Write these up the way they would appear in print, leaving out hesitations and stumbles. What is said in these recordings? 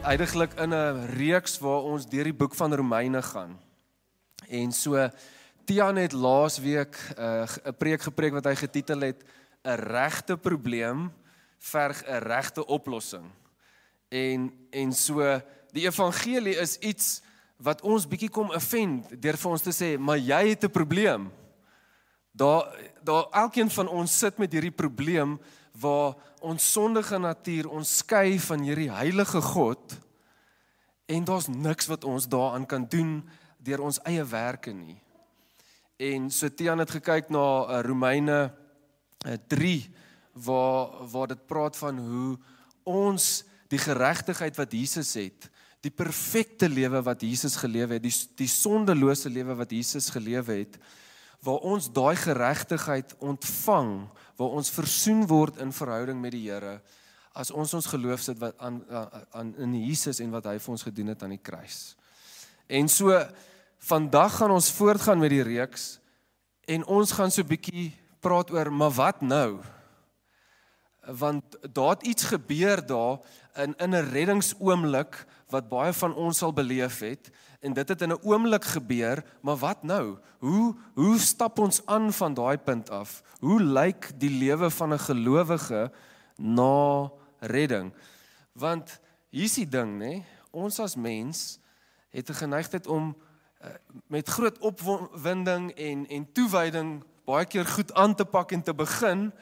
Eindiglik in 'n reeks waar ons deur die boek van Romeine gaan. En so Tian het laasweek 'n preek gepreek wat hy getitel het 'n regte probleem verg 'n regte oplossing. En so die evangelie is iets wat ons bietjie kom offend deur vir ons te sê, maar jy het 'n probleem. Daar elkeen van ons sit met hierdie probleem waar ons sondige natuur ons skei van hierdie heilige God en daar's niks wat ons daaraan kan doen deur ons eie werke nie. En so Tian het gekyk na Romeine 3 waar dit praat van hoe ons die geregtigheid wat Jesus het, die perfekte lewe wat Jesus gelewe het, die sondelose lewe wat Jesus gelewe het, waar ons daai geregtigheid ontvang, waar ons versoen word in verhouding met die Here, as ons geloof sit wat in Jesus en wat hy vir ons gedoen het aan die kruis. En so, vandag gaan ons voortgaan met die reeks, en ons gaan so bietjie praat oor, maar wat nou? Want daar het iets gebeur daar, in 'n reddingsoomlik, wat baie van ons sal beleef het, en dit het in 'n oomblik gebeur, maar wat nou? Hoe stap ons aan van daai punt af? Hoe lyk die lewe van 'n gelowige na redding? Want hier's die ding, né? Ons as mens het 'n geneigtheid om met groot opwinding en toewyding baie keer goed aan te pak en te begin,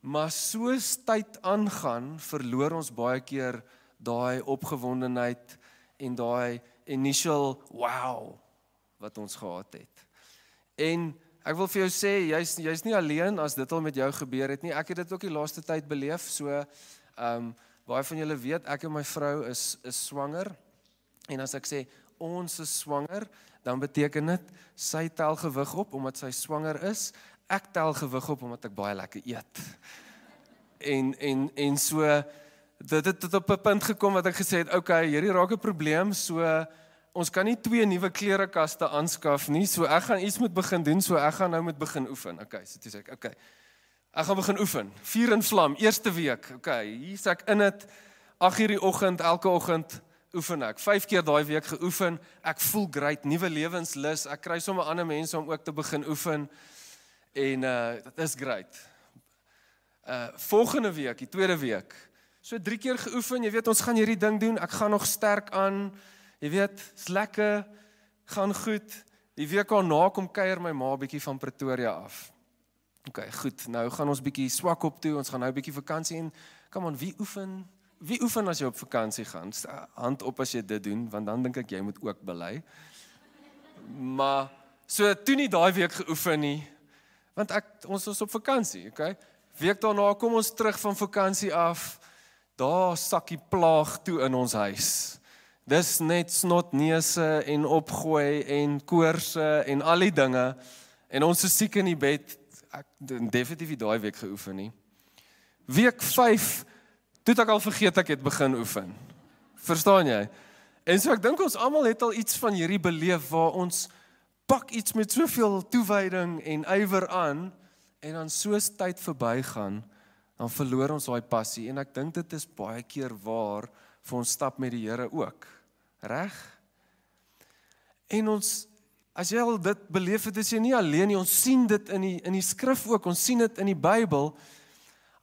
maar soos tyd aangaan, verloor ons baie keer daai opgewondenheid en daai initial wow wat ons gehad het. En ek wil vir jou sê, jy's nie alleen as dit al met jou gebeur het nie. Ek het dit ook die laaste tyd beleef, so baie van julle weet, ek en my vrou is swanger, en as ek sê, ons is swanger, dan beteken dit, sy tel gewig op, omdat sy swanger is, ek tel gewig op, omdat ek baie lekker eet. En so, dit het op 'n punt gekom wat ek gesê het, okay, hierdie raak 'n probleem, so, ons kan nie 2 nuwe klerekaste aanskaf nie, so ek gaan iets moet begin doen, so ek gaan nou moet begin oefen. Okay, so toe sê ek, okay, ek gaan begin oefen, 4 in vlam, eerste week, okay, hier sê ek in het, 8:00 die oggend, elke oggend, oefen ek, 5 keer daai week geoefen, ek voel great, nuwe lewenslus, ek kry sommer ander mense om ook te begin oefen, en dit is great. Volgende week, die tweede week, so 3 keer geoefen, jy weet, ons gaan hierdie ding doen, ek gaan nog sterk aan, jy weet, is lekker, gaan goed, die week daarna kom kuier my ma bietjie van Pretoria af. Okay, goed, nou gaan ons bietjie swak op toe, ons gaan nou bietjie vakansie en, come on, wie oefen as jy op vakansie gaan? Hand op as jy dit doen, want dan dink ek jy moet ook bely. Maar, so toe nie daai week geoefen nie, want ons was op vakansie, okay? Week daarna kom ons terug van vakansie af, daar sak die plaag toe in ons huis. Dis net snotneuse en opgooi en koorse en al die dinge, en ons is siek in die bed, ek definitief nie daai week geoefen nie. Week 5, toe het ek al vergeet ek het begin oefen. Verstaan jy? En so ek dink ons almal het al iets van hierdie beleef waar ons pak iets met soveel toewyding en ywer aan en dan soos tyd verbygaan, dan verloor ons daai passie en ek dink dit is baie keer waar vir ons stap met die Here ook. Reg? En ons, as jy al dit beleef het, is jy nie alleen nie, ons sien dit in die skrif ook, ons sien dit in die Bybel.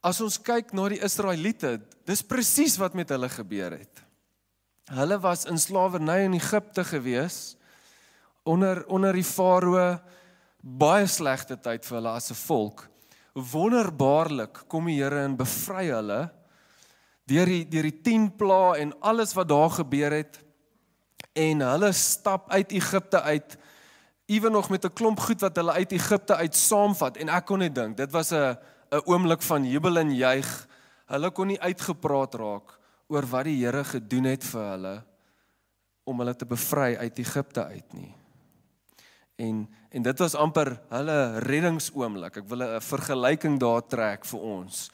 As ons kyk na die Israeliete, dis presies wat met hulle gebeur het. Hulle was in slawerny in Egipte gewees, onder die Farao, baie slegte tyd vir hulle as 'n volk. Wonderbaarlik kom die Here en bevry hulle, deur die 10 plaae en alles wat daar gebeur het, en hulle stap uit Egipte uit, ewen nog met 'n klomp goed wat hulle uit Egipte uit saamvat, en ek kon net dink, dit was 'n oomblik van jubel en juig. Hulle kon nie uitgepraat raak oor wat die Here gedoen het vir hulle om hulle te bevry uit Egipte uit nie. En dit was amper hulle reddingsoomblik. Ek wil 'n vergelyking daar trek vir ons.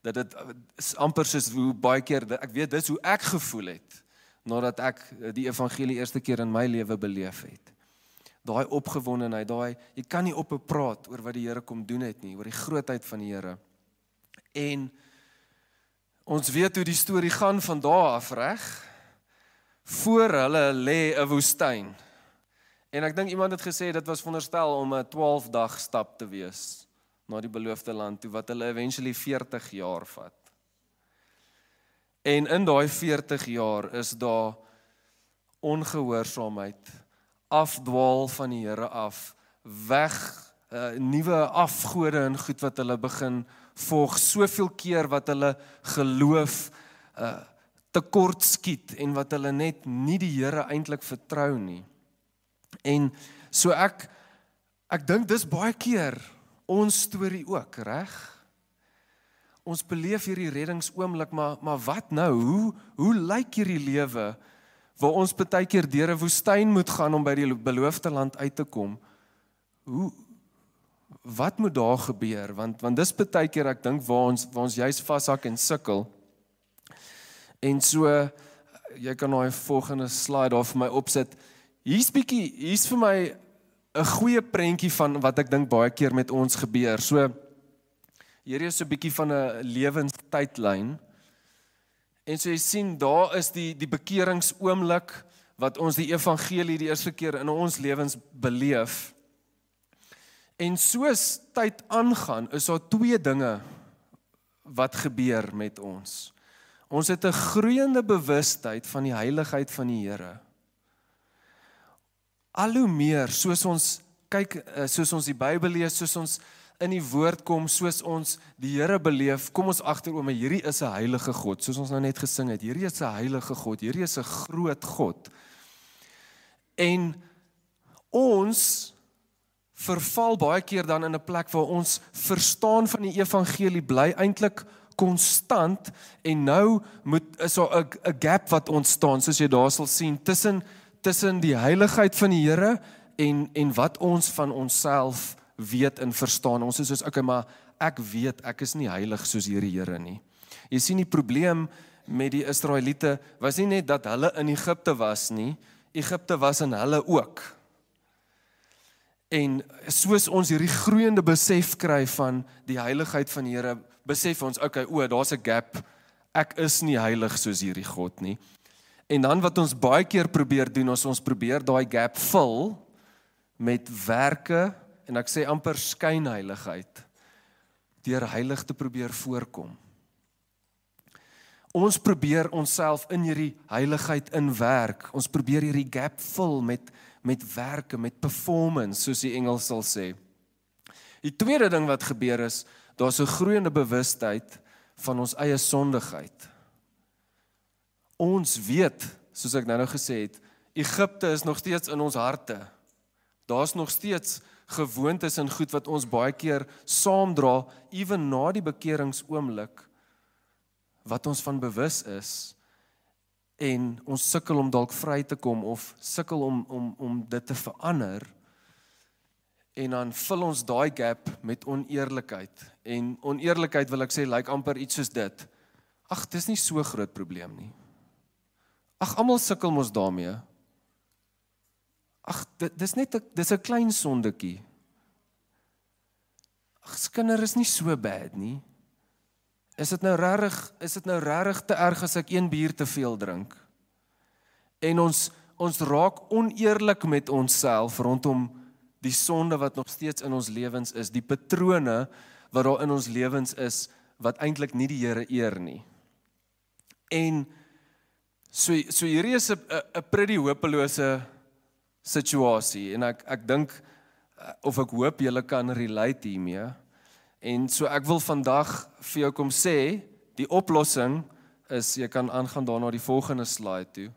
Dat dit is amper soos hoe baie keer, ek weet dis hoe ek gevoel het nadat ek die evangelie eerste keer in my lewe beleef het. Daai opgewondenheid, jy kan nie ophou praat oor wat die Here kom doen het nie, oor die grootheid van die Here. En ons weet hoe die storie gaan van daar af, reg? Voor hulle lê 'n woestyn. En ek dink iemand het gesê dit was veronderstel om 'n 12-dag stap te wees na die beloofde land toe, wat hulle eventually 40 jaar vat. En in daai 40 jaar is daar ongehoorsaamheid, afdwaal van die Here af, weg, nuwe afgode en goed wat hulle begin volg, soveel keer wat hulle geloof tekort skiet en wat hulle net nie die Here eintlik vertrou nie. En so ek dink dis baie keer ons storie ook, reg? Ons beleef hierdie reddingsoomblik, maar wat nou? Hoe lyk hierdie lewe waar ons baie keer deur 'n woestyn moet gaan om by die beloofde land uit te kom? Wat moet daar gebeur? Want dis baie keer ek dink waar ons juist vashak en sukkel. En so, jy kan nou die volgende slide daar vir my opsit. Hier's vir my 'n goeie prentjie van wat ek dink baie keer met ons gebeur. So, hierdie is so 'n bietjie van 'n lewenstydlyn. En so jy sien, daar is die bekeringsoomblik wat ons die evangelie die eerste keer in ons lewens beleef. En soos tyd aangaan, is daar twee dinge wat gebeur met ons. Ons het 'n groeiende bewustheid van die heiligheid van die Here. Al hoe meer, soos ons kyk, soos ons die Bybel lees, soos ons in die woord kom, soos ons die Here beleef, kom ons agter maar hierdie is 'n heilige God, soos ons nou net gesing het, hierdie is 'n heilige God, hierdie is 'n groot God. En ons verval baie keer dan in 'n plek waar ons verstaan van die evangelie bly eintlik konstant, en nou is daar 'n gap wat ontstaan, soos jy daar sal sien, tussen die heiligheid van die Here en wat ons van onsself weet en verstaan. Ons is soos, okay, maar ek weet, ek is nie heilig soos hierdie Here nie. Jy sien, die probleem met die Israeliete was nie net dat hulle in Egipte was nie, Egipte was in hulle ook. En soos ons hierdie groeiende besef kry van die heiligheid van die Here, besef ons, okay, daar's 'n gap, ek is nie heilig soos hierdie God nie. En dan wat ons baie keer probeer doen, is ons probeer daai gap vul met werke, en ek sê amper skynheiligheid, deur heilig te probeer voorkom. Ons probeer onsself in hierdie heiligheid inwerk, ons probeer hierdie gap vul met werke, met performance, soos die Engels sal sê. Die tweede ding wat gebeur is, daar's 'n groeiende bewustheid van ons eie sondigheid. Ons weet, soos ek nou gesê het, Egipte is nog steeds in ons harte. Daar's nog steeds gewoontes en goed wat ons baie keer saamdra, ewen na die bekeringsoomblik, wat ons van bewus is, en ons sukkel om dalk vry te kom, of sukkel om dit te verander, en dan vul ons daai gap met oneerlikheid. En oneerlikheid wil ek sê, lyk amper iets soos dit. Ag, dis nie so groot probleem nie. Ag, almal sukkel mos daarmee. Ag, dis 'n klein sondetjie. Ag, skinder is nie so bad nie. Is dit nou regtig te erg as ek 1 bier te veel drink? En ons raak oneerlik met onsself rondom die sonde wat nog steeds in ons lewens is, die patrone wat daar in ons lewens is, wat eintlik nie die Here eer nie. En so hierdie is 'n pretty hopelose situasie, en ek dink, of ek hoop julle kan relate hiermee. En so ek wil vandag vir jou kom sê, die oplossing is, jy kan aangaan daar na die volgende slide toe,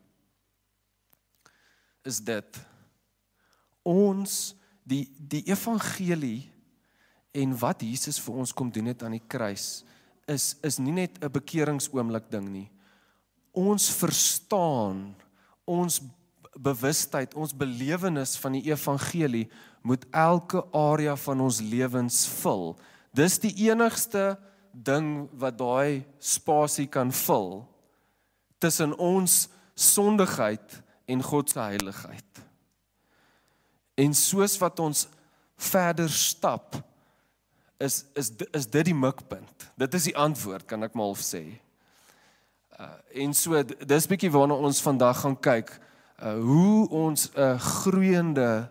is dit. Ons, die evangelie en wat Jesus vir ons kom doen het aan die kruis, is nie net 'n bekeringsoomblik ding nie. Ons verstaan, ons bewustheid, ons belewenis van die evangelie moet elke area van ons lewens vul. Dis die enigste ding wat daai spasie kan vul tussen ons sondigheid en God se heiligheid. En soos wat ons verder stap, is dit die mikpunt. Dit is die antwoord, kan ek maar half sê. En so, dis bietjie waarna ons vandag gaan kyk, hoe ons 'n groeiende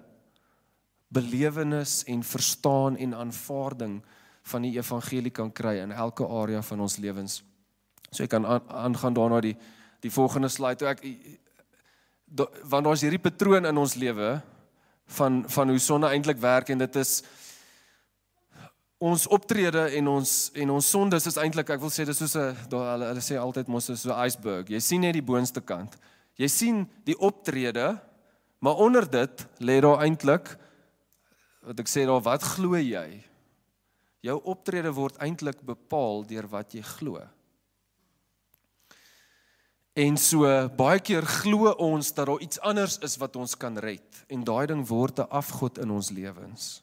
belewenis en verstaan en aanvaarding van die evangelie kan kry in elke area van ons lewens. So ek kan aangaan daarna die volgende slide. Want daar is hierdie patroon in ons lewe van hoe sonde eintlik werk, en dit is ons optrede en ons sondes is eintlik, ek wil sê, dis soos hulle sê altyd mos, soos 'n iceberg. Jy sien net die boonste kant. Jy sien die optrede, maar onder dit lê daar eintlik, wat ek sê daar, wat glo jy? Jou optrede word eintlik bepaal deur wat jy glo. En so, baie keer glo ons dat daar iets anders is wat ons kan red, en daai ding word 'n afgod in ons lewens.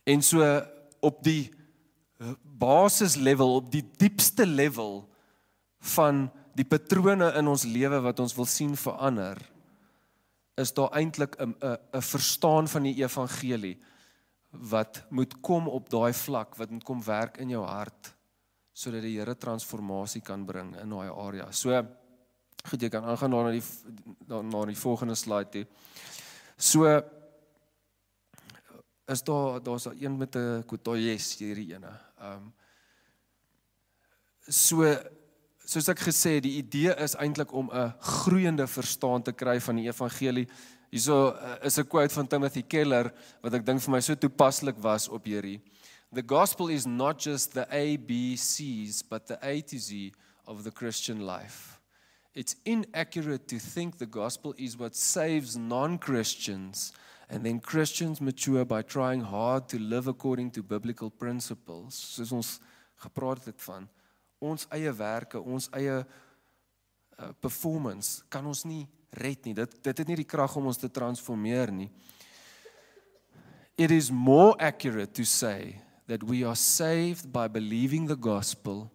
En so, op die basislevel, op die diepste level van die patrone in ons lewe wat ons wil sien verander, is daar eintlik 'n verstaan van die evangelie wat moet kom op daai vlak, wat moet kom werk in jou hart, sodat die Here transformasie kan bring in daai area. So, goed, jy kan aangaan na die volgende slide toe. So, is daar's een met 'n kotoyes, hierdie ene. Soos ek gesê, die idee is eintlik om 'n groeiende verstaan te kry van die evangelie. Hierso is 'n quote van Timothy Keller, wat ek dink vir my so toepaslik was op hierdie. The gospel is not just the ABCs, but the A to Z of the Christian life. It's inaccurate to think the gospel is what saves non-Christians, and then Christians mature by trying hard to live according to biblical principles. Soos ons gepraat het van, ons eie werke, ons eie performance, kan ons nie red nie. Dit het nie die krag om ons te transformeer nie. It is more accurate to say that we are saved by believing the gospel,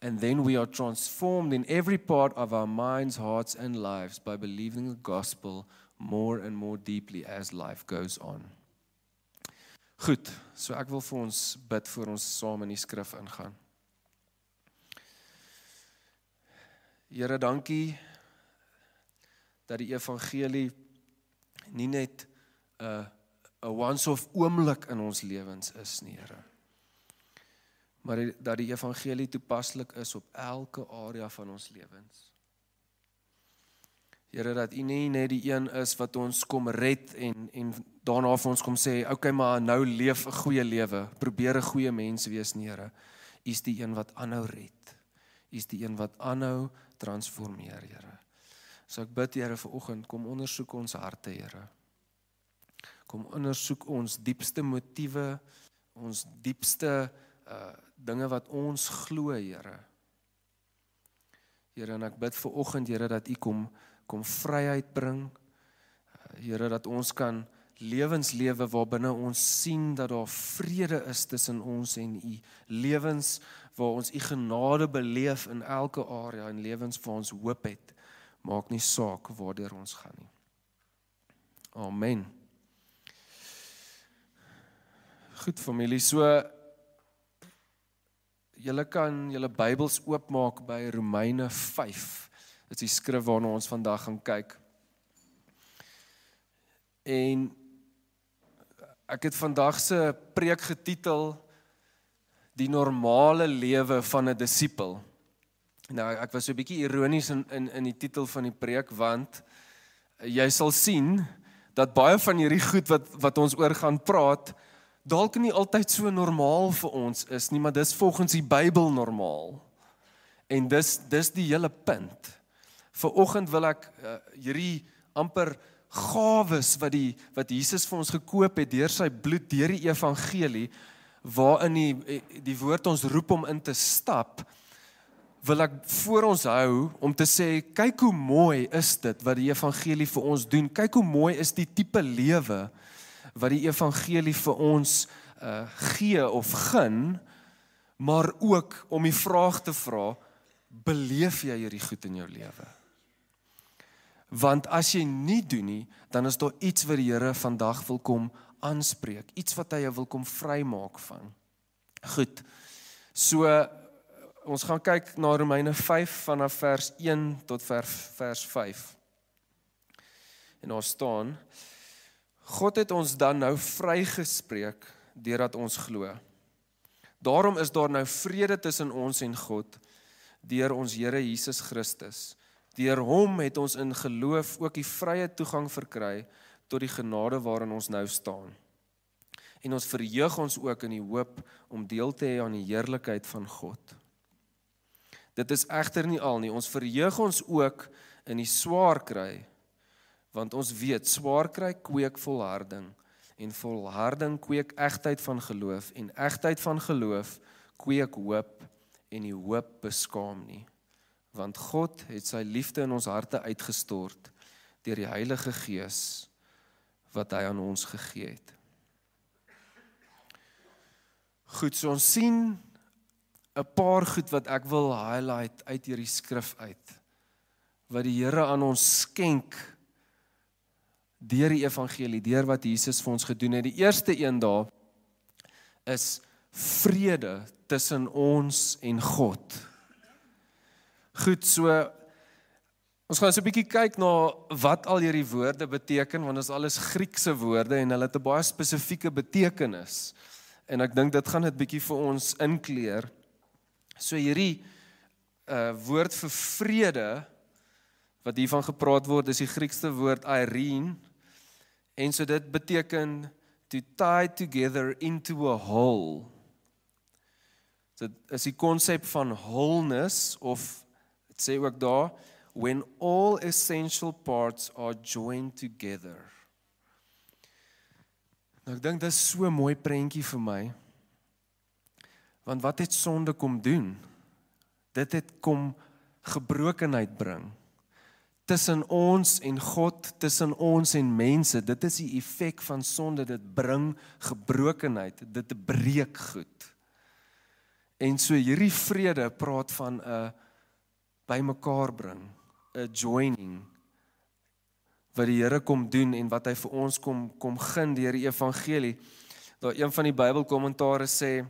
and then we are transformed in every part of our minds, hearts, and lives by believing the gospel more and more deeply as life goes on. Goed, so ek wil vir ons bid voor ons saam in die skrif ingaan. Here, dankie dat die evangelie nie net 'n once-off oomblik in ons lewens is nie, Here. Maar dat die evangelie toepaslik is op elke area van ons lewens. Here, dat U nie net die een is wat ons kom red en daarna vir ons kom sê, okay, maar nou leef 'n goeie lewe, probeer 'n goeie mens wees nie, Here. U is die een wat aanhou red. U is die een wat aanhou transformeer, Here. So ek bid, Here, vanoggend, kom ondersoek ons harte, Here. Kom ondersoek ons diepste motiewe, ons diepste dinge wat ons glo, Here. Here, en ek bid vanoggend, Here, dat U kom vryheid bring. Here, dat ons kan lewens lewe waarbinne ons sien dat daar vrede is tussen ons en U. Lewens waar ons U genade beleef in elke area, en lewens waar ons hoop het. Maak nie saak waardeur ons gaan nie. Amen. Goed, familie, so julle kan julle Bybels oopmaak by Romeine 5. Dit is die skrif waarna ons vandag gaan kyk. En ek het vandag se preek getitel Die normale lewe van 'n disipel. Nou, ek was so 'n bietjie ironies in die titel van die preek, want jy sal sien dat baie van hierdie goed wat ons oor gaan praat, dalk nie altyd so normaal vir ons is nie, maar dis volgens die Bybel normaal. En dis die hele punt. Vanoggend wil ek hierdie amper gawes wat Jesus vir ons gekoop het deur sy bloed, deur die evangelie, waarin die woord ons roep om in te stap, wil ek voor ons hou om te sê, kyk hoe mooi is dit wat die evangelie vir ons doen. Kyk hoe mooi is die tipe lewe wat die evangelie vir ons gee of gun, maar ook om die vraag te vra, beleef jy hierdie goed in jou lewe? Want as jy nie doen nie, dan is daar iets wat die Here vandag wil kom aanspreek, iets wat hy jou wil kom vrymaak van. Goed, so ons gaan kyk na Romeine 5 vanaf vers 1 tot vers 5. En daar staan, God het ons dan nou vrygespreek deurdat ons glo. Daarom is daar nou vrede tussen ons en God, deur ons Here Jesus Christus. Deur hom het ons in geloof ook die vrye toegang verkry tot die genade waarin ons nou staan. En ons verheug ons ook in die hoop om deel te hê aan die heerlikheid van God. Dit is egter nie al nie, ons verheug ons ook in die swaar kry, want ons weet, swaar kry kweek volharding, en volharding kweek egtheid van geloof, en egtheid van geloof kweek hoop, en die hoop beskaam nie. Want God het sy liefde in ons harte uitgestort, deur die Heilige Gees, wat hy aan ons gegee het. Goed, so ons sien 'n paar goed wat ek wil highlight uit hierdie skrif uit, wat die Here aan ons skenk, deur die evangelie, deur wat Jesus vir ons gedoen het. Die eerste een daar, is vrede tussen ons en God. Goed, so, ons gaan so 'n bietjie kyk na wat al hierdie woorde beteken, want dit is alles Griekse woorde, en hulle het 'n baie spesifieke betekenis. En ek dink dit gaan dit bietjie vir ons inkleer. So hierdie woord vir vrede, wat hiervan gepraat word, is die Griekse woord eirene, en so dit beteken to tie together into a whole. Dit is die konsep van wholeness, of dit sê ook daar, when all essential parts are joined together. Nou ek dink dit is so 'n mooi prentjie vir my, want wat het sonde kom doen? Dit het kom gebrokenheid bring, tussen ons en God, tussen ons en mense. Dit is die effek van sonde, dit bring gebrokenheid, dit breek goed. En so hierdie vrede praat van 'n bymekaar bring, 'n joining, wat die Here kom doen en wat hy vir ons kom gun deur die evangelie. Daar een van die Bybelkommentare sê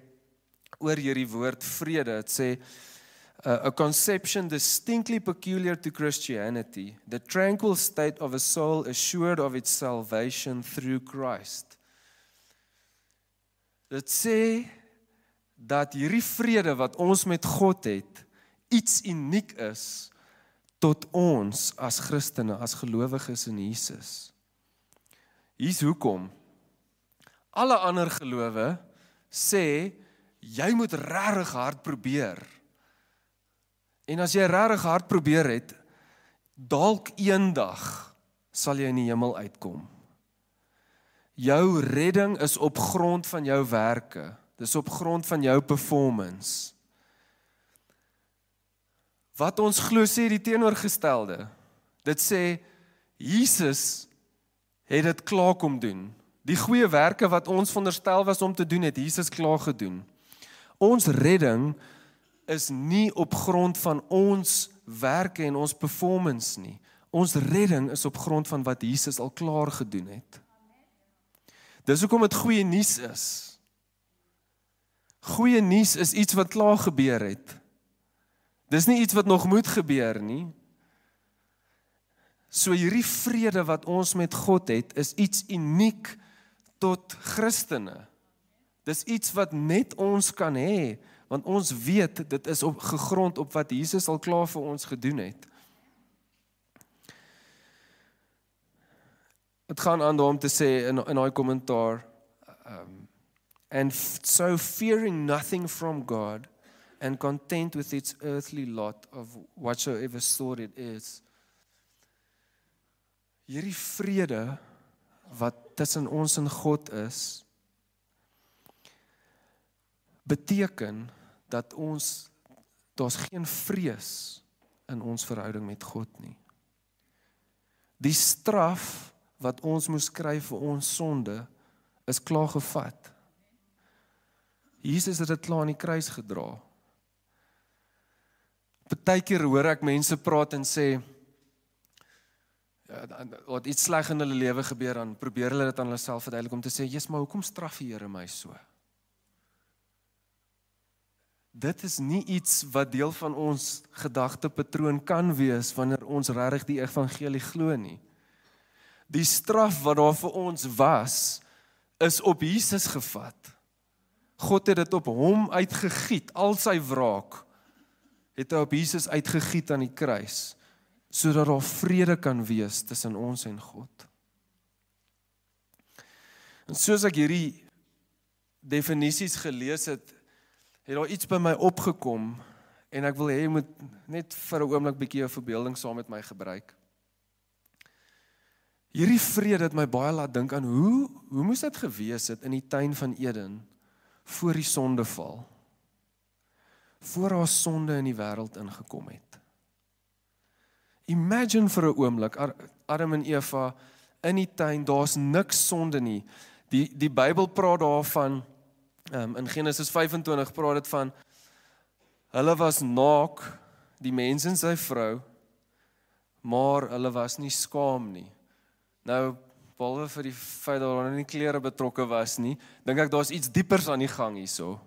oor hierdie woord vrede, dit sê a conception distinctly peculiar to Christianity, the tranquil state of a soul assured of its salvation through Christ. Dit sê dat hierdie vrede wat ons met God het, iets uniek is tot ons as Christene, as gelowiges in Jesus. Hier's hoekom. Alle ander gelowe sê, jy moet regtig hard probeer. En as jy regtig hard probeer het, dalk eendag sal jy in die hemel uitkom. Jou redding is op grond van jou werke. Dis op grond van jou performance. Wat ons glo sê die teenoorgestelde. Dit sê, Jesus het dit klaar kom doen. Die goeie werke wat ons veronderstel was om te doen, het Jesus klaar gedoen. Ons redding is nie op grond van ons werke en ons performance nie. Ons redding is op grond van wat Jesus al klaar gedoen het. Dis hoekom dit goeie nuus is. Goeie nuus is iets wat klaar gebeur het. Dis nie iets wat nog moet gebeur nie. So hierdie vrede wat ons met God het, is iets uniek tot Christene. Dis iets wat net ons kan hê, want ons weet, dit is gegrond op wat Jesus al klaar vir ons gedoen het. Het gaan aan om te sê in daai kommentaar, and so fearing nothing from God, and content with its earthly lot of whatsoever sort it is. Hierdie vrede wat tussen ons en God is, beteken dat daar's geen vrees in ons verhouding met God nie. Die straf wat ons moes kry vir ons sonde, is klaar gevat. Jesus het dit klaar aan die kruis gedra. Partykeer hoor ek mense praat en sê, wat iets sleg in hulle lewe gebeur, dan probeer hulle dit aan hulle self verduidelik om te sê, Jesus, maar hoekom straf die Here my so? dit is nie iets wat deel van ons gedagtepatroon kan wees wanneer ons regtig die evangelie glo nie. Die straf wat daar vir ons was, is op Jesus gevat. God het dit op hom uitgegiet, al sy wraak, het hy op Jesus uitgegiet aan die kruis, sodat daar vrede kan wees tussen ons en God. En soos ek hierdie definisies gelees het daar iets by my opgekom, en ek wil hê jy moet net vir 'n oomblik bietjie jou verbeelding saam met my gebruik. Hierdie vrede het my baie laat dink aan hoe moes dit gewees het in die tuin van Eden, voor die sondeval, voor haar sonde in die wêreld ingekom het. Imagine vir 'n oomblik, Adam en Eva in die tuin, daar's niks sonde nie. Die Bybel praat daarvan, in Genesis 25 praat dit van, hulle was naak, die mens en sy vrou, maar hulle was nie skaam nie. Nou, behalwe vir die feit dat daar nie klere betrokke was nie, dink ek daar's iets diepers aan die gang hierso.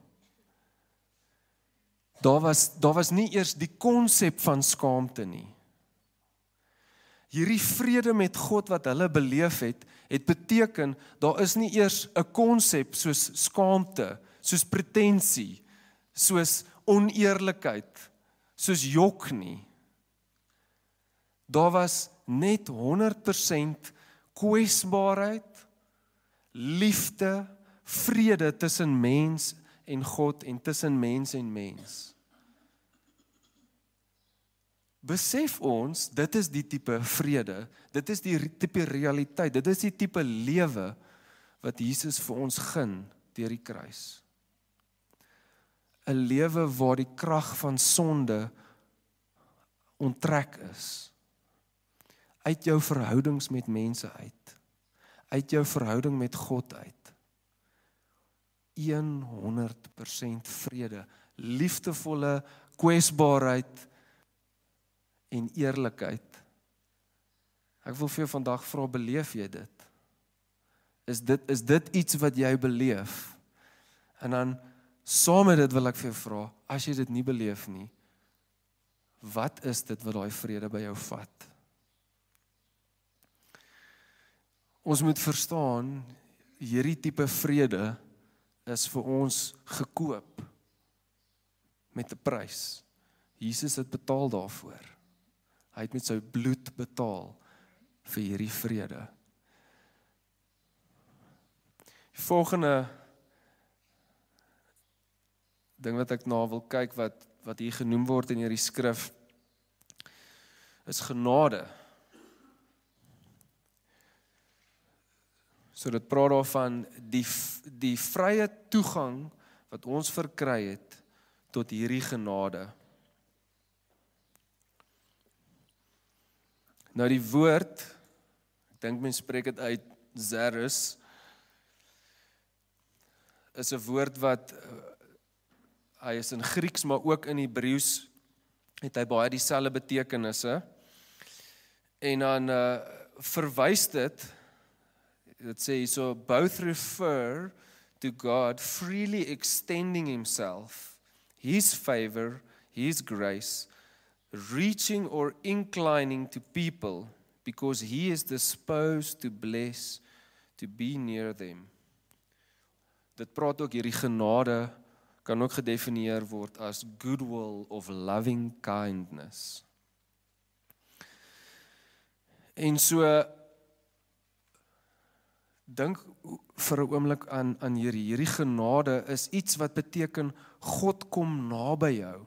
Daar was nie eers die konsep van skaamte nie. Hierdie vrede met God wat hulle beleef het beteken, daar is nie eers 'n konsep soos skaamte, soos pretensie, soos oneerlikheid, soos jok nie. Daar was net 100% kwesbaarheid, liefde, vrede tussen mens en God en tussen mens en mens. Besef ons, dit is die tipe vrede, dit is die tipe realiteit, dit is die tipe lewe wat Jesus vir ons gun deur die kruis. 'n Lewe waar die krag van sonde onttrek is. Uit jou verhoudings met mense uit jou verhouding met God uit. 100% vrede, liefdevolle kwesbaarheid en eerlikheid. Ek wil vir jou vandag vra, beleef jy dit? Is dit iets wat jy beleef? En dan saam met dit wil ek vir jou vra, as jy dit nie beleef nie, wat is dit wat daai vrede by jou vat? Ons moet verstaan, hierdie tipe vrede is vir ons gekoop met 'n prys. Jesus het betaal daarvoor. Hy het met sy bloed betaal vir hierdie vrede. Die volgende ding wat ek na wil kyk, wat hier genoem word in hierdie skrif, is genade. So dit praat daarvan die vrye toegang wat ons verkry het tot hierdie genade. Nou die woord, ek dink mens spreek dit uit, Charis, is 'n woord wat, hy is in Grieks, maar ook in Hebreëus, het hy baie dieselfde betekenisse. En dan verwys dit sê, so both refer to God freely extending himself, his favor, his grace, reaching or inclining to people because he is disposed to bless, to be near them. Dit praat ook hierdie genade kan ook gedefinieer word as goodwill of loving kindness. En so dink vir 'n oomblik aan hierdie genade is iets wat beteken God kom naby jou.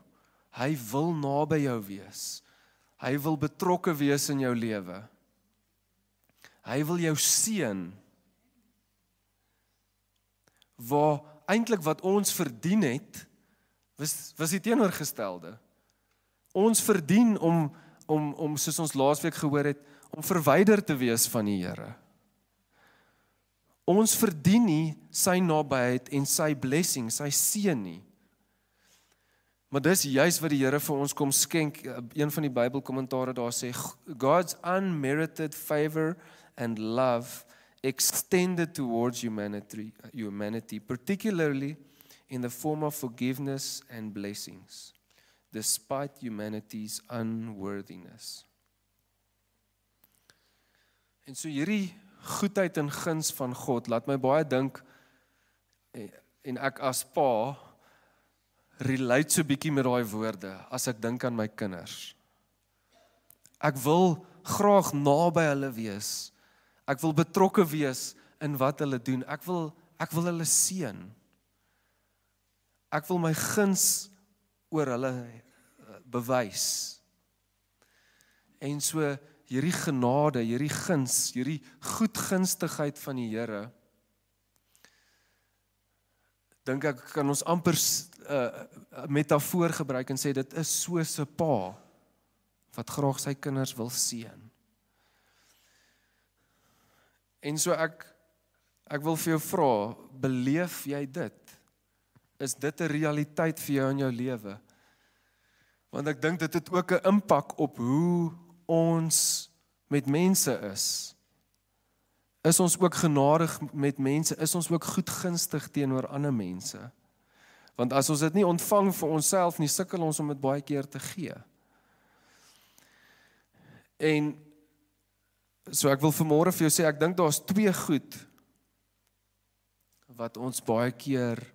Hy wil naby jou wees. Hy wil betrokke wees in jou lewe. Hy wil jou seën. Waar eintlik wat ons verdien het, was die teenoorgestelde. Ons verdien om soos ons laasweek gehoor het, om verwyder te wees van die Here. Ons verdien nie sy nabyheid en sy blessing, sy seën nie. Maar dis juist wat die Here vir ons kom skenk. Een van die Bybelkommentare daar sê, God's unmerited favor and love extended towards humanity, particularly in the form of forgiveness and blessings, despite humanity's unworthiness. En so hierdie goedheid en guns van God laat my baie dink, en ek as pa relate so bietjie met daai woorde as ek dink aan my kinders. Ek wil graag naby hulle wees. Ek wil betrokke wees in wat hulle doen. Ek wil hulle seën. Ek wil my guns oor hulle bewys. En so hierdie genade, hierdie guns, hierdie goedgunstigheid van die Here, dink ek kan ons amper 'n metafoor gebruik en sê dit is soos 'n pa wat graag sy kinders wil seën. En so ek wil vir jou vra, beleef jy dit? Is dit 'n realiteit vir jou in jou lewe? Want ek dink dit het ook 'n impak op hoe ons met mense is. Is ons ook genadig met mense? Is ons ook goedgunstig teenoor ander mense? Want as ons dit nie ontvang vir onsself nie, sukkel ons om dit baie keer te gee. En so ek wil vanmôre vir jou sê, ek dink daar's 2 goed wat ons baie keer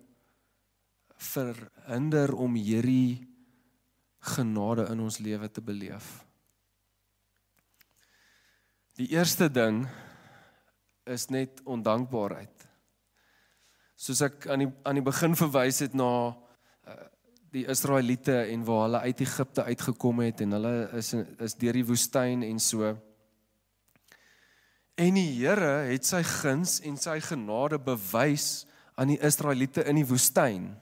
verhinder om hierdie genade in ons lewe te beleef. Die eerste ding is net ondankbaarheid. Soos ek aan die begin verwys het na die Israeliete en waar hulle uit Egipte uitgekom het en hulle is deur die woestyn en so. En die Here het sy guns en sy genade bewys aan die Israeliete in die woestyn.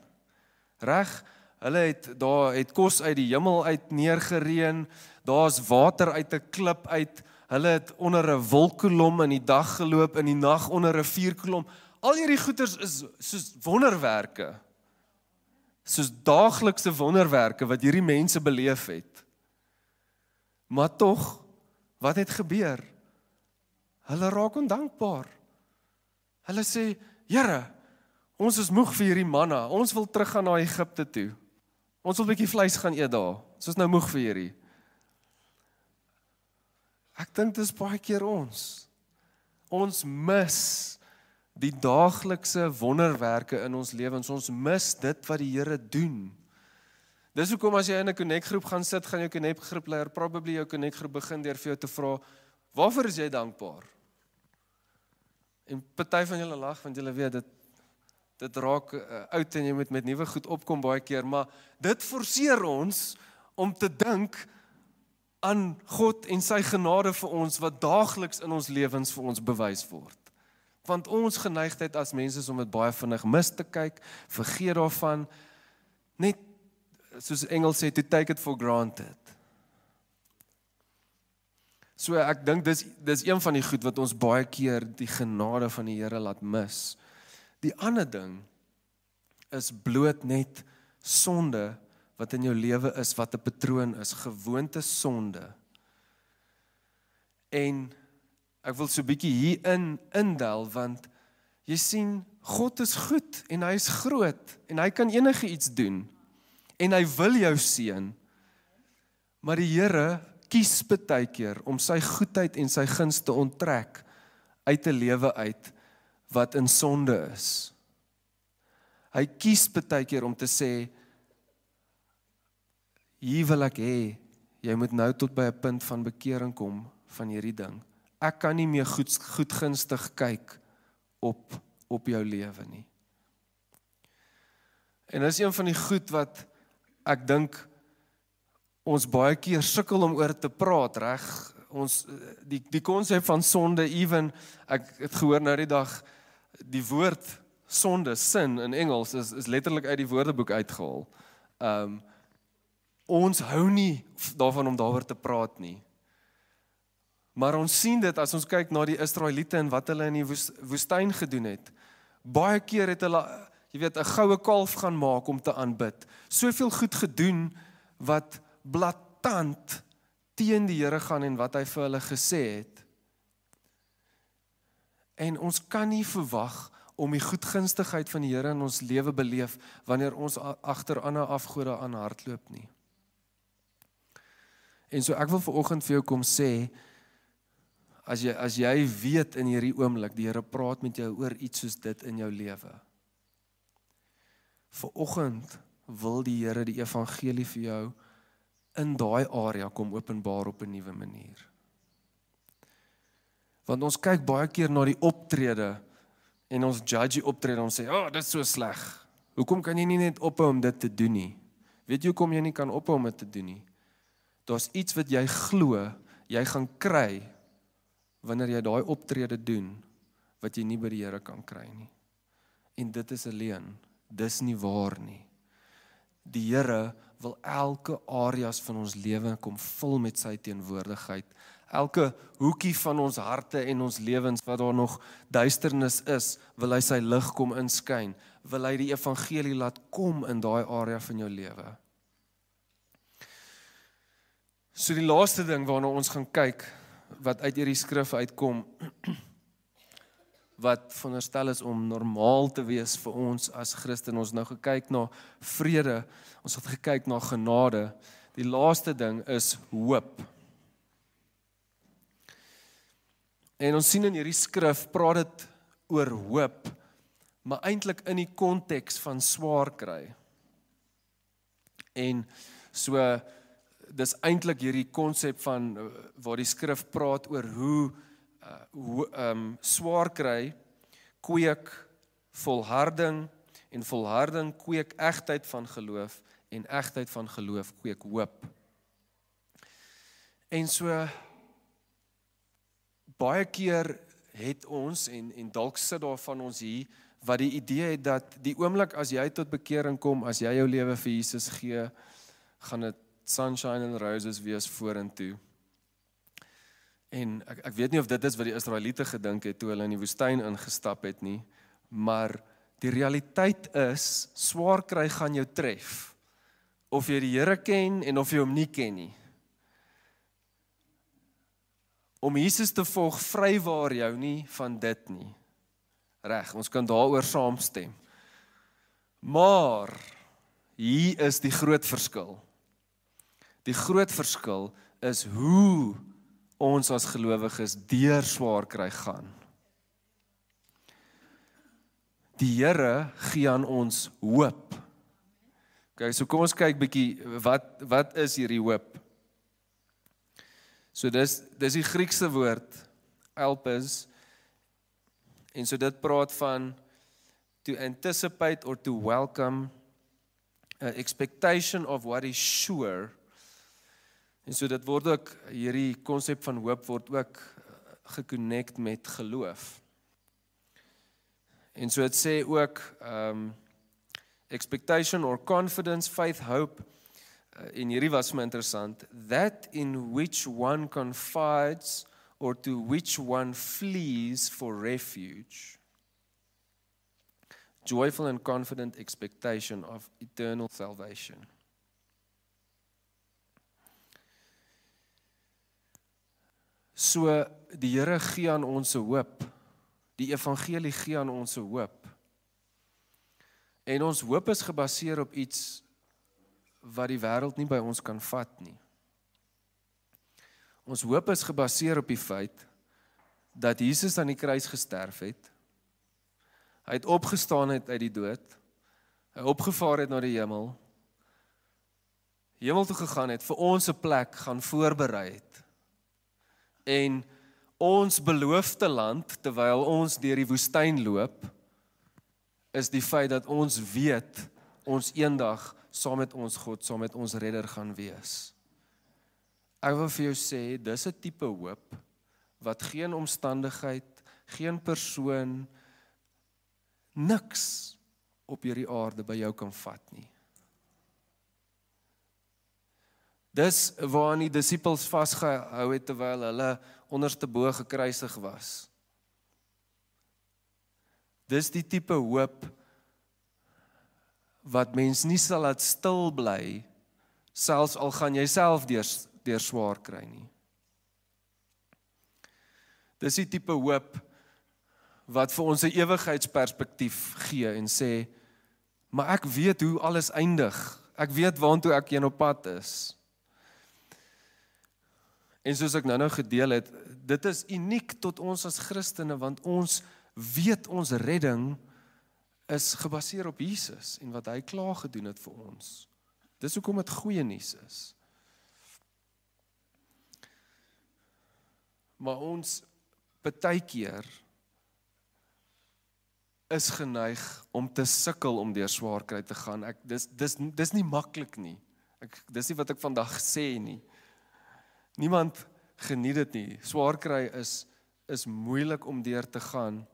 Reg? Daar het kos uit die hemel uit neergereën, daar's water uit 'n klip uit. Hulle het onder 'n wolkkolom in die dag geloop, in die nag onder 'n vuurkolom. Al hierdie goeders is soos wonderwerke. Soos daaglikse wonderwerke wat hierdie mense beleef het. Maar tog, wat het gebeur? Hulle raak ondankbaar. Hulle sê, Here, ons is moeg vir hierdie manna. Ons wil teruggaan na Egipte toe. Ons wil 'n bietjie vleis gaan eet daar. Ons is nou moeg vir hierdie. Ek dink dis baie keer ons. Ons mis die daaglikse wonderwerke in ons lewens. Ons mis dit wat die Here doen. Dis hoekom as jy in 'n connect-groep gaan sit, gaan jou connect-groepleier probably jou connect-groep begin deur vir jou te vra, waarvoor is jy dankbaar? En party van julle lag want julle weet dit raak oud en jy moet met nuwe goed opkom baie keer, maar dit forceer ons om te dink aan God en sy genade vir ons wat daagliks in ons lewens vir ons bewys word. Want ons geneigtheid as mense is om dit baie vinnig mis te kyk, vergeet daarvan, net soos Engels sê, to take it for granted. So ek dink dis een van die goed wat ons baie keer die genade van die Here laat mis. Die ander ding is bloot net sonde wat in jou lewe is, wat 'n patroon is, gewoonte sonde. En ek wil so 'n bietjie hier indel, want jy sien, God is goed en hy is groot en hy kan enige iets doen en hy wil jou seën. Maar die Here kies baie keer om sy goedheid en sy guns te onttrek uit 'n lewe uit wat in sonde is. Hy kies baie keer om te sê, hier wil ek hê, jy moet nou tot by 'n punt van bekering kom van hierdie ding. Ek kan nie meer goedgunstig kyk op jou lewe nie. En dis een van die goed wat ek dink ons baie keer sukkel om oor te praat, reg? Ons die konsep van sonde, even ek het gehoor nou die dag, die woord sonde, sin in Engels is letterlik uit die woordeboek uitgehaal. Ons hou nie daarvan om daaroor te praat nie. Maar ons sien dit as ons kyk na die Israeliete en wat hulle in die woestyn gedoen het. Baie keer het hulle, jy weet, 'n goue kalf gaan maak om te aanbid. Soveel goed gedoen wat blaatant teen die Here gaan en wat hy vir hulle gesê het. En ons kan nie verwag om die goedgunstigheid van die Here in ons lewe beleef, wanneer ons agter ander afgode aan hardloop nie. En so ek wil vanoggend vir jou kom sê, as jy weet in hierdie oomblik, die Here praat met jou oor iets soos dit in jou lewe. Vanoggend wil die Here die evangelie vir jou in daai area kom openbaar op 'n nuwe manier. Want ons kyk baie keer na die optrede en ons judge die optrede en ons sê, dit is so sleg. Hoekom kan jy nie net ophou om dit te doen nie? Weet jy hoekom jy nie kan ophou om dit te doen nie? Daar's iets wat jy glo, jy gaan kry wanneer jy daai optrede doen wat jy nie by die Here kan kry nie. En dit is 'n leuen. Dis nie waar nie. Die Here wil elke areas van ons lewe kom vul met sy teenwoordigheid. Elke hoekie van ons harte en ons lewens wat daar nog duisternis is, wil hy sy lig kom inskyn. Wil hy die evangelie laat kom in daai area van jou lewe. So die laaste ding waarna ons gaan kyk, wat uit hierdie skrif uitkom, wat veronderstel is om normaal te wees vir ons as Christen. Ons nou gekyk na vrede, ons het gekyk na genade. Die laaste ding is hoop. En ons sien in hierdie skrif, praat dit oor hoop, maar eintlik in die konteks van swaar kry. En so, dis eintlik hierdie konsep van waar die skrif praat oor hoe swaar kry kweek volharding en volharding kweek egtheid van geloof en egtheid van geloof kweek hoop. En so baie keer het ons en dalk sit daar van ons hier wat die idee het dat die oomblik as jy tot bekering kom, as jy jou lewe vir Jesus gee, gaan dit sunshine and roses wees vorentoe. En ek weet nie of dit is wat die Israeliete gedink het toe hulle in die woestyn ingestap het nie, maar die realiteit is, swaar kry gaan jou tref, of jy die Here ken en of jy hom nie ken nie. Om Jesus te volg vrywaar jou nie van dit nie. Reg, ons kan daaroor saamstem. Maar hier is die groot verskil. Die groot verskil is hoe ons as gelowiges deur swaar kry gaan. Die Here gee aan ons hoop. Okay, so kom ons kyk bietjie, wat is hierdie hoop? So dis die Griekse woord, elpis, en so dit praat van to anticipate or to welcome, expectation of what is sure. En so dit word ook, hierdie konsep van hoop word ook geconnect met geloof. En so het sê ook, expectation or confidence, faith, hope, en hierdie was my interessant, that in which one confides or to which one flees for refuge. Joyful and confident expectation of eternal salvation. So die Here gee aan ons 'n hoop. Die evangelie gee aan ons 'n hoop. En ons hoop is gebaseer op iets wat die wêreld nie by ons kan vat nie. Ons hoop is gebaseer op die feit dat Jesus aan die kruis gesterf het. Hy het opgestaan uit die dood. Hy opgevaar het na die hemel. Hemel toe gegaan het, vir ons 'n plek gaan voorberei het. En ons beloofde land, terwyl ons deur die woestyn loop, is die feit dat ons weet, ons eendag saam met ons God, saam met ons redder gaan wees. Ek wil vir jou sê, dis 'n tipe hoop, wat geen omstandigheid, geen persoon, niks op hierdie aarde by jou kan vat nie. Dis waaraan die disippels vasgehou het, terwyl hulle onderste bo gekruisig was. Dis die tipe hoop, wat mens nie sal laat stil bly, selfs al gaan jy self deur swaar kry nie. Dis die tipe hoop, wat vir ons 'n ewigheidsperspektief gee en sê, maar ek weet hoe alles eindig. Ek weet waartoe ek heen op pad is. En soos ek nou gedeel het, dit is uniek tot ons as Christene, want ons weet ons redding is gebaseer op Jesus en wat hy klaar gedoen het vir ons. Dis hoekom dit goeie nuus is. Maar ons partykeer is geneig om te sukkel om deur swaar kry te gaan. Dis nie maklik nie. Dis nie wat ek vandag sê nie. Niemand geniet dit nie. Swaar kry is moeilik om deur te gaan.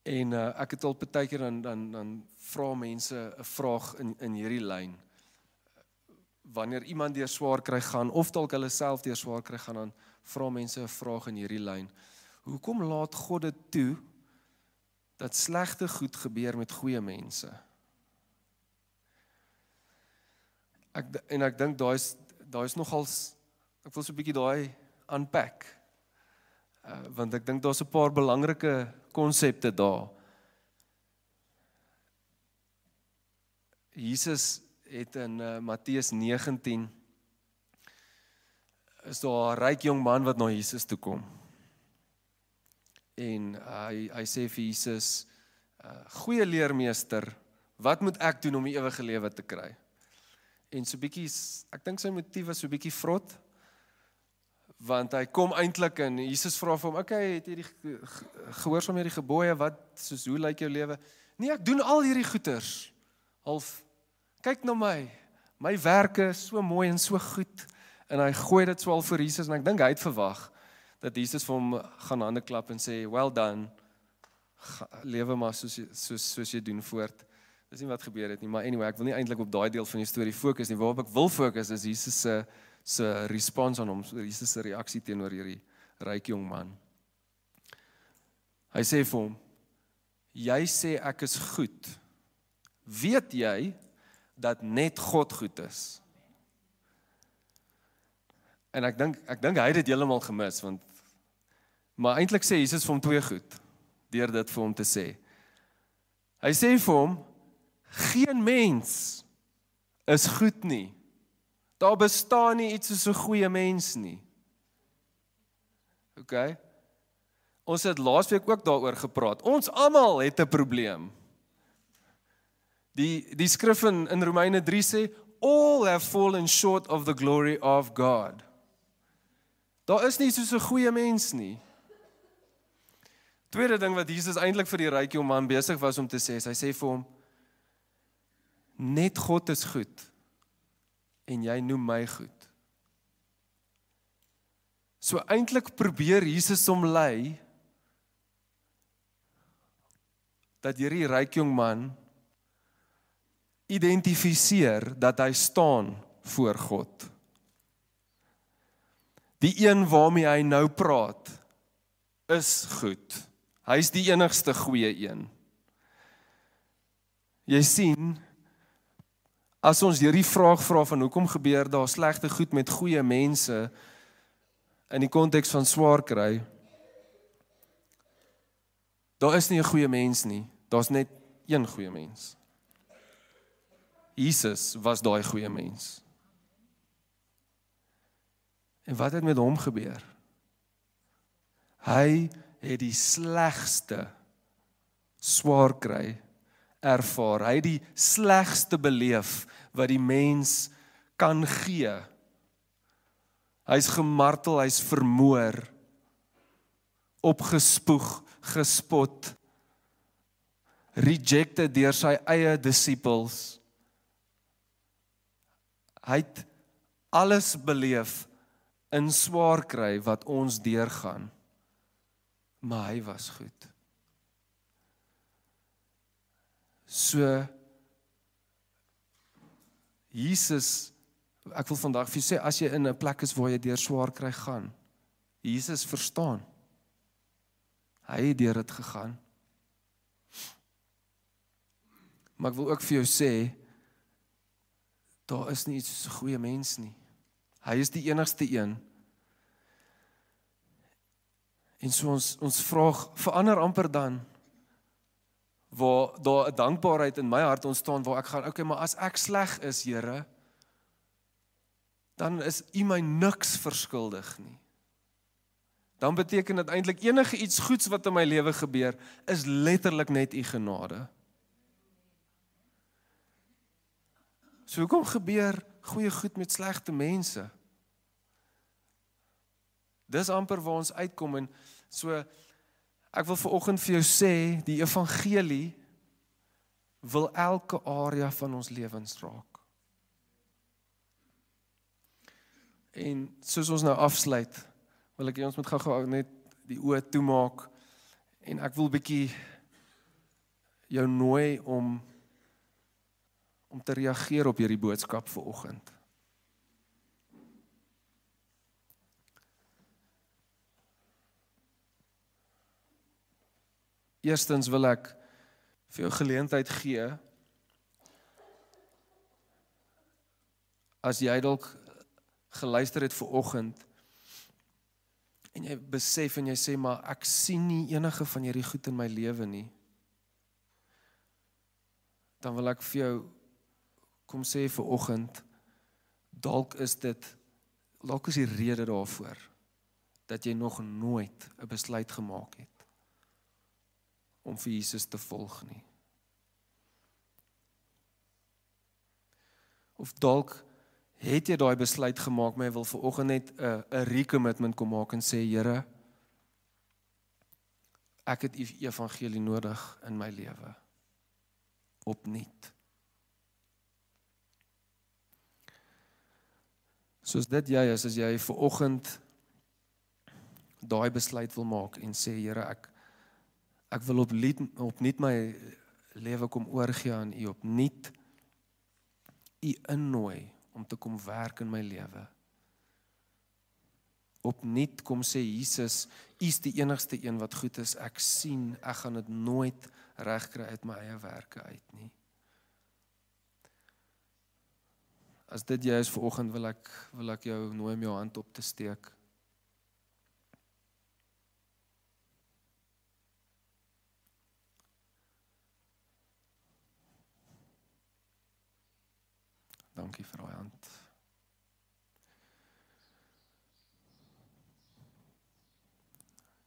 En ek het al partykeer dan vra mense 'n vraag in hierdie lyn. Wanneer iemand deur swaar kry gaan, of dalk hulle self deur swaar kry gaan, dan vra mense 'n vraag in hierdie lyn. Hoekom laat God dit toe dat slegte goed gebeur met goeie mense? Ek dink daai is nogals, ek wil so 'n bietjie daai unpack. Want ek dink daar's 'n paar belangrike konsepte daar. Jesus het in Matteus 19, is daar 'n ryk jong man wat na Jesus toe kom. En hy sê vir Jesus, goeie leermeester, wat moet ek doen om die ewige lewe te kry? En so bietjie, ek dink sy motief was so bietjie vrot, want hy kom eintlik en Jesus vra vir hom, okay, het jy gehoorsaam hierdie gebooie, hoe lyk jou lewe? Nee, ek doen al hierdie goeters. Half, kyk na my werke is so mooi en so goed, en hy gooi dit so al vir Jesus, en ek dink hy het verwag, dat Jesus vir hom gaan hande klap en sê, well done, lewe maar soos jy doen voort. Dis nie wat gebeur het nie, maar anyway, ek wil nie eintlik op daai deel van die storie fokus nie, waarop ek wil fokus is Jesus se respons aan hom, Jesus se reaksie teenoor hierdie ryk jong man. Hy sê vir hom, jy sê ek is goed, weet jy dat net God goed is? En ek dink hy het dit heeltemal gemis, maar eintlik sê Jesus vir hom twee goed, deur dit vir hom te sê. Hy sê vir hom, geen mens is goed nie. Daar bestaan nie iets soos 'n goeie mens nie. Okay? Ons het laasweek ook daaroor gepraat. Ons almal het 'n probleem. Die skrif in Romeine 3 sê, all have fallen short of the glory of God. Daar is nie soos 'n goeie mens nie. Tweede ding wat Jesus eintlik vir die ryk jong man besig was om te sê, hy sê vir hom, net God is goed, en jy noem my goed. So eintlik probeer Jesus hom lei, dat hierdie ryk jong man identifiseer dat hy staan voor God. Die een waarmee hy nou praat, is goed. Hy is die enigste goeie een. Jy sien, as ons hierdie vraag vra van hoekom gebeur daar slegte goed met goeie mense in die konteks van swaar kry, daar is nie 'n goeie mens nie, daar's net een goeie mens. Jesus was daai goeie mens. En wat het met hom gebeur? Hy het die slegste swaar kry ervaar. Hy het die slegste beleef wat die mens kan gee. Hy's gemartel, hy's vermoor, opgespoeg, gespot, rejected deur sy eie disippels. Hy het alles beleef in swaar kry wat ons deurgaan, maar hy was goed. So, Jesus, ek wil vandag vir jou sê, as jy in 'n plek is waar jy deur swaar kry gaan, Jesus verstaan. Hy het deur dit gegaan. Maar ek wil ook vir jou sê, daar is nie iets soos 'n goeie mens nie. Hy is die enigste een. En so ons vraag verander amper dan, waar daar 'n dankbaarheid in my hart ontstaan, waar ek gaan, okay, maar as ek sleg is, Here, dan is U my niks verskuldig nie. Dan beteken dit eintlik enige iets goeds wat in my lewe gebeur, is letterlik net U genade. So hoekom gebeur goeie goed met slegte mense? Dis amper waar ons uitkom, en so, ek wil vanoggend vir jou sê, die evangelie wil elke area van ons lewens raak. En soos ons nou afsluit, wil ek ons moet gou net die oë toemaak, en ek wil bietjie jou nooi om te reageer op hierdie boodskap vanoggend. Eerstens wil ek vir jou geleentheid gee, as jy dalk geluister het vanoggend, en jy besef en jy sê, maar ek sien nie enige van hierdie goed in my lewe nie, dan wil ek vir jou kom sê vanoggend, dalk is die rede daarvoor, dat jy nog nooit 'n besluit gemaak het, om vir Jesus te volg nie. Of dalk het jy daai besluit gemaak, maar jy wil vanoggend net 'n recommitment kom maak en sê, Here, ek het U evangelie nodig in my lewe. Opnuut. Soos dit jy is, as jy vanoggend daai besluit wil maak en sê, Here, ek wil opnuut my lewe kom oorgee aan U, opnuut U innooi om te kom werk in my lewe. Opnuut kom sê, Jesus, U is die enigste een wat goed is, ek sien, ek gaan dit nooit regkry uit my eie werke uit nie. As dit jy is vanoggend, wil ek jou nooi om jou hand op te steek. Dankie vir daai hand.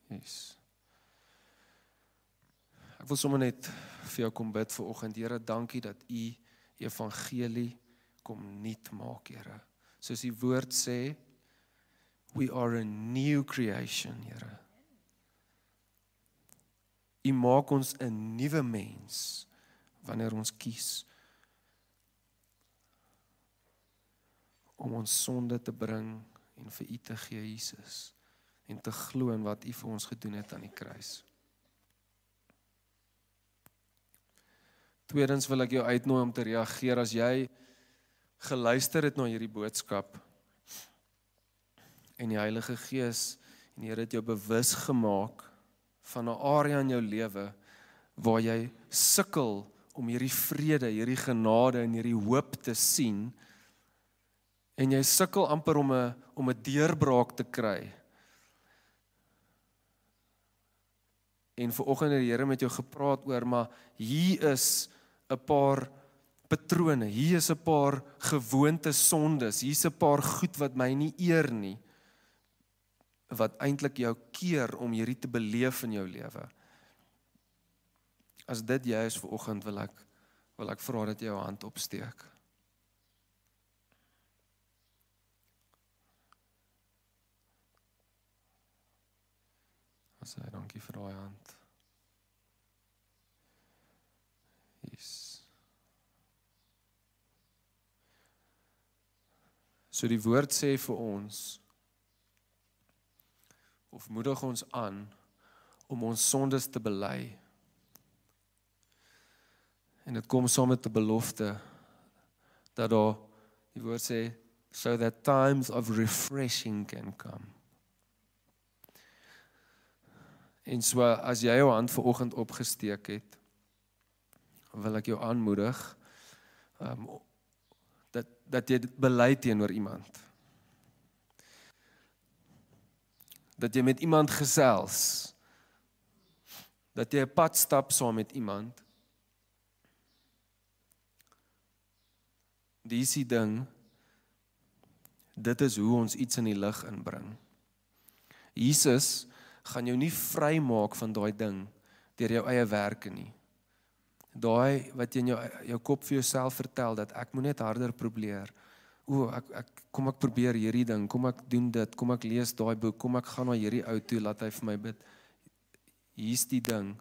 Yes. Ek wil sommer net vir jou kom bid vanoggend. Here, dankie dat U evangelie kom nuut maak, Here. Soos die woord sê, we are a new creation, Here. U maak ons 'n nuwe mens wanneer ons kies om ons sonde te bring en vir U te gee, Jesus, en te glo in wat U vir ons gedoen het aan die kruis. Tweedens wil ek jou uitnooi om te reageer as jy geluister het na hierdie boodskap en die Heilige Gees en die Here het jou bewus gemaak van 'n area in jou lewe waar jy sukkel om hierdie vrede, hierdie genade en hierdie hoop te sien, en jy sukkel amper om 'n deurbraak te kry. En vanoggend het die Here met jou gepraat oor, maar hier is 'n paar patrone, hier is 'n paar gewoonte sondes, hier is 'n paar goed wat my nie eer nie, wat eintlik jou keer om hierdie te beleef in jou lewe. As dit jy is vanoggend, wil ek vra dat jy jou hand opsteek. Dankie vir daai hand. Yes. So die woord sê vir ons, of moedig ons aan, om ons sondes te bely. En dit kom saam met 'n belofte, dat daar, die woord sê, so that times of refreshing can come. En so, as jy jou hand vanoggend opgesteek het, wil ek jou aanmoedig, dat jy dit bely teenoor iemand. dat jy met iemand gesels, dat jy 'n pad stap saam met iemand. Dis die ding, dit is hoe ons iets in die lig inbring. Jesus gaan jou nie vry maak van daai ding deur jou eie werke nie. Daai wat jy in jou kop vir jouself vertel, dat ek moet net harder probeer. Kom ek probeer hierdie ding, kom ek doen dit, kom ek lees daai boek, kom ek gaan na hierdie ou toe, laat hy vir my bid. Hier's die ding.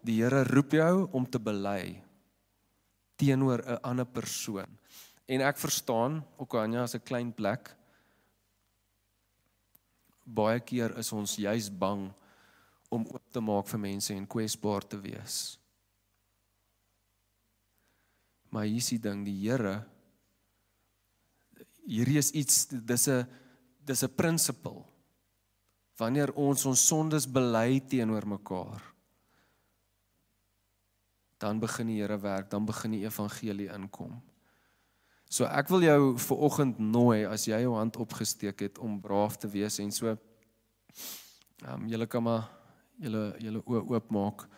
Die Here roep jou om te bely teenoor 'n ander persoon. En ek verstaan, Okanja is 'n klein plek. Baie keer is ons juis bang om oop te maak vir mense en kwesbaar te wees. Maar hier is die ding, die Here, hierdie is iets, dis 'n principle. Wanneer ons sondes bely teenoor mekaar, dan begin die Here werk, dan begin die evangelie inkom. So ek wil jou vanoggend nooi, as jy jou hand opgesteek het, om braaf te wees en so, julle kan maar julle oë oopmaak.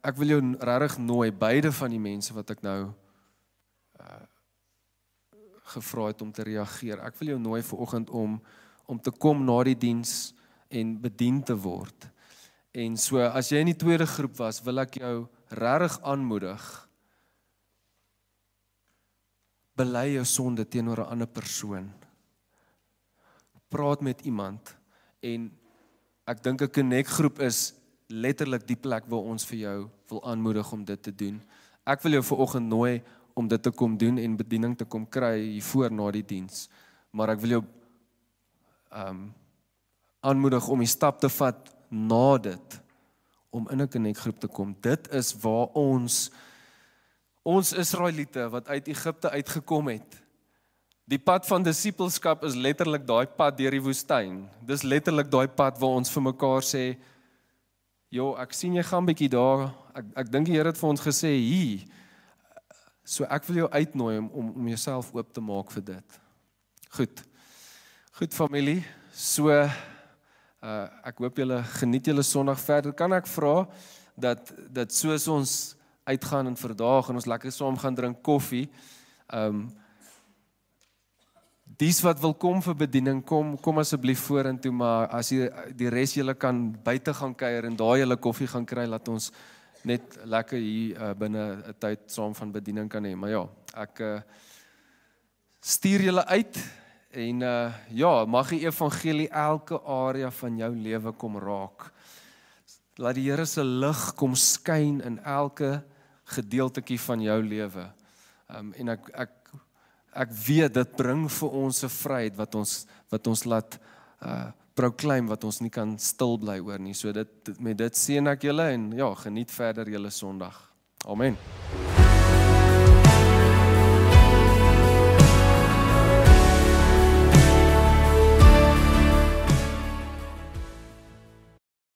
Ek wil jou regtig nooi, beide van die mense wat ek nou gevra het om te reageer. Ek wil jou nooi vanoggend om te kom na die diens en bedien te word. En so, as jy in die tweede groep was, wil ek jou regtig aanmoedig. Bely jou sonde teenoor 'n ander persoon. Praat met iemand en ek dink 'n connect-groep is letterlik die plek waar ons vir jou wil aanmoedig om dit te doen. Ek wil jou vanoggend nooi om dit te kom doen en bediening te kom kry hier voor na die diens. Maar ek wil jou aanmoedig om die stap te vat na dit, om in 'n connect-groep te kom. Dit is waar ons Israeliete wat uit Egipte uitgekom het. Die pad van disippelskap is letterlik daai pad deur die woestyn. Dis letterlik daai pad waar ons vir mekaar sê, ek sien jy gaan bietjie daar, ek dink die Here het vir ons gesê, hier. So ek wil jou uitnooi om jouself oop te maak vir dit. Goed familie, so ek hoop julle geniet julle Sondag verder. Kan ek vra dat soos ons uitgaan en verdaag en ons lekker saam gaan drink koffie, dies wat wil kom vir bediening, kom asseblief vorentoe, maar as die res julle kan buite gaan kuier en daar julle koffie gaan kry, laat ons net lekker hier binne 'n tyd saam van bediening kan hê. Maar ek stuur julle uit en mag die evangelie elke area van jou lewe kom raak. Laat die Here se lig kom skyn in elke gedeeltetjie van jou lewe. En ek weet dit bring vir ons 'n vryheid wat ons laat proclaim, wat ons nie kan stil bly oor nie. So met dit seën ek julle en geniet verder julle Sondag. Amen.